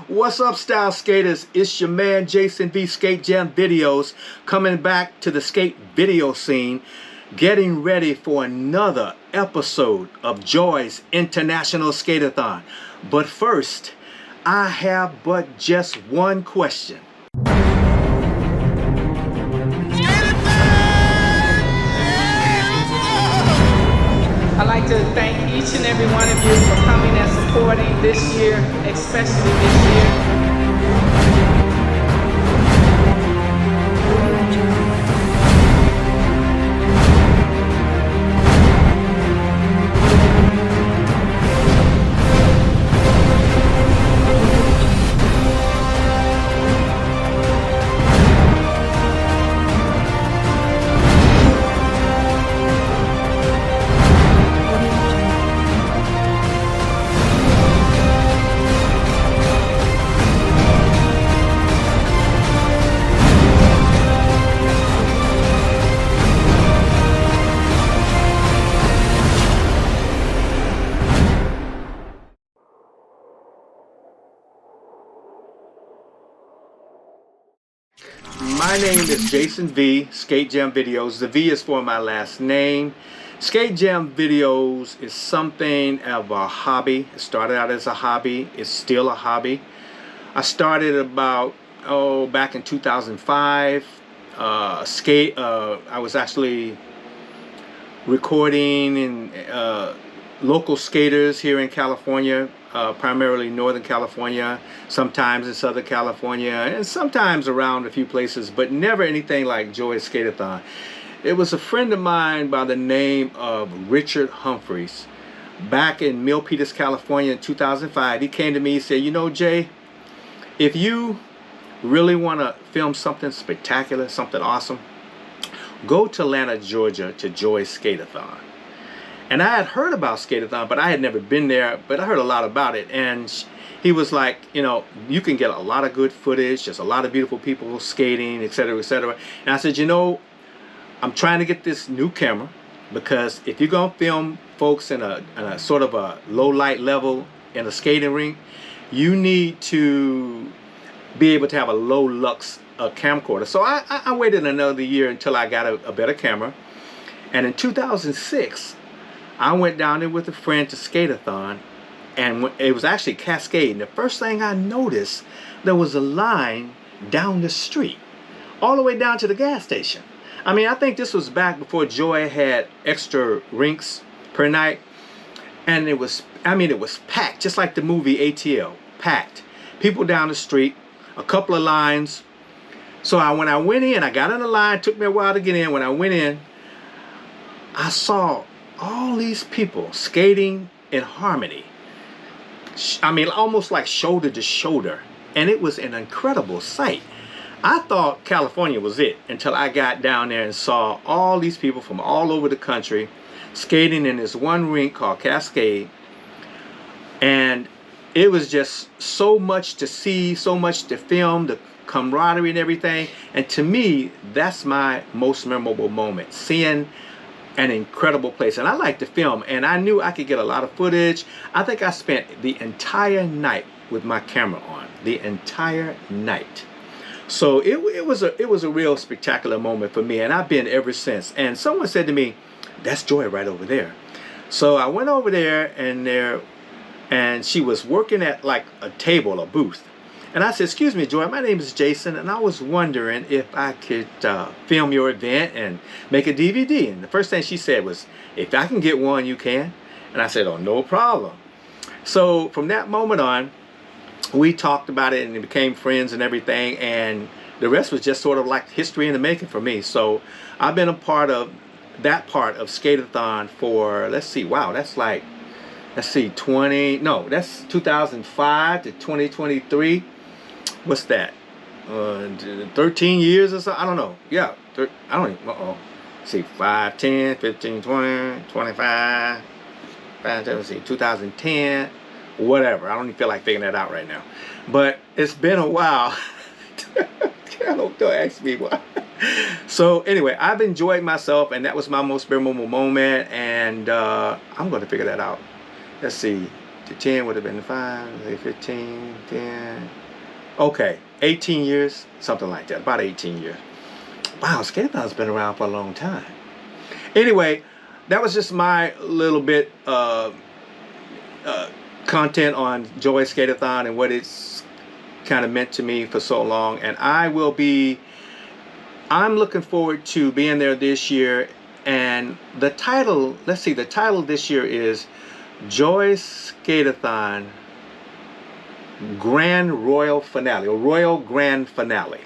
What's up, style skaters? It's your man JaysonV Sk8JamVideos coming back to the skate video scene, getting ready for another episode of Joy's International Skate-a-thon. But first, I have but just one question. I'd like to thank each and every one of you for coming and supporting this year, especially this year. My name is JaysonV Sk8JamVideos. The V is for my last name. Sk8JamVideos is something of a hobby. It started out as a hobby. It's still a hobby. I started about, back in 2005. I was actually recording in local skaters here in California, primarily Northern California, sometimes in Southern California, and sometimes around a few places, but never anything like Joy's Skate-a-thon. It was a friend of mine by the name of Richard Humphreys. Back in Milpitas, California in 2005, he came to me and said, you know, Jay, if you really want to film something spectacular, something awesome, go to Atlanta, Georgia to Joy's Skate-a-thon. And I had heard about Skate-a-thon, but I had never been there, but I heard a lot about it. And he was like, you know, you can get a lot of good footage, just a lot of beautiful people skating, etc., etc. And I said, you know, I'm trying to get this new camera, because if you're going to film folks in a sort of a low light level in a skating rink, you need to be able to have a low lux camcorder. So I waited another year until I got a better camera. And in 2006, I went down there with a friend to Skate-a-thon, and it was actually Cascade. And the first thing I noticed, there was a line down the street, all the way down to the gas station. I mean, I think this was back before Joy had extra rinks per night, and it was packed, just like the movie ATL, packed. People down the street, a couple of lines. So when I went in, I got in the line, took me a while to get in. When I went in, I saw all these people skating in harmony. I mean, almost like shoulder to shoulder. And it was an incredible sight. I thought California was it until I got down there and saw all these people from all over the country skating in this one rink called Cascade. And it was just so much to see, so much to film, the camaraderie and everything. And to me, that's my most memorable moment, seeing an incredible place. And I like to film, and I knew I could get a lot of footage. I think I spent the entire night with my camera on, the entire night. So it was a real spectacular moment for me, and I've been ever since. And someone said to me, that's Joy right over there. So I went over there, and she was working at like a table, a booth. And I said, excuse me, Joy, my name is Jason, and I was wondering if I could film your event and make a DVD. And the first thing she said was, if I can get one, you can. And I said, oh, no problem. So from that moment on, we talked about it and became friends and everything. And the rest was just sort of like history in the making for me. So I've been a part of that part of Skate-a-thon for, let's see, wow, that's like, let's see, that's 2005 to 2023. What's that? 13 years or so? I don't know. Yeah, I don't even, see, 5, 10, 15, 20, 25, 2010, whatever. I don't even feel like figuring that out right now. But it's been a while. Don't ask me why. So anyway, I've enjoyed myself, and that was my most memorable moment, and I'm going to figure that out. Let's see. 10 would have been 5, 15, 10. Okay, 18 years, something like that, about 18 years. Wow, Sk8thon's been around for a long time. Anyway, that was just my little bit content on Joy Sk8thon and what it's kind of meant to me for so long. And I'm looking forward to being there this year. And the title, let's see, the title this year is Joy Sk8thon Grand Royal Finale, or Royal Grand Finale.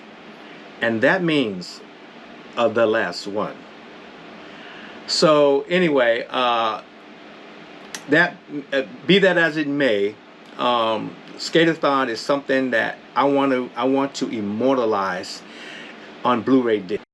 And that means the last one. So anyway, be that as it may, Sk8thon is something that I want to immortalize on Blu-ray disc.